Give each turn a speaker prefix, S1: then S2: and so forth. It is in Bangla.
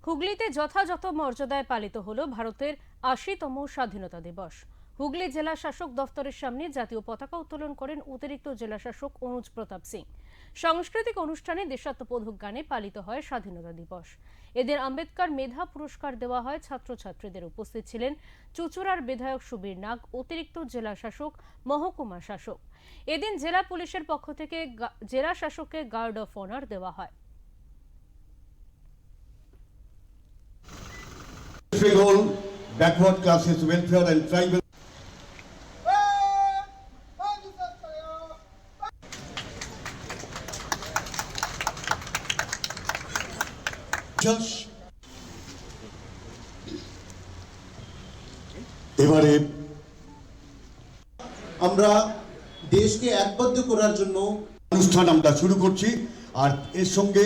S1: হুগলিতে যথাযথ মর্যাদায় পালিত হলো ভারতের ৮০তম স্বাধীনতা দিবস। হুগলি জেলা শাসক দফতরের সামনে জাতীয় পতাকা উত্তোলন করেন অতিরিক্ত জেলা শাসক অনুজ প্রতাপ সিং। সাংস্কৃতিক অনুষ্ঠানে দেশাত্মবোধক গানে পালিত হয় স্বাধীনতা দিবস। এদের আম্বেদকর মেধা পুরস্কার দেওয়া হয় ছাত্রছাত্রীদের। উপস্থিত ছিলেন চুঁচুড়ার বিধায়ক সুবীর নাগ, অতিরিক্ত জেলা শাসক, মহকুমা শাসক। এদিন জেলা পুলিশের পক্ষ থেকে জেলা শাসককে গার্ড অফ অনার দেওয়া হয়।
S2: Bengal backward classes welfare and tribal এবারে আমরা দেশকে একবদ্ধ করার জন্য অনুষ্ঠান আমরা শুরু করছি। আর এর সঙ্গে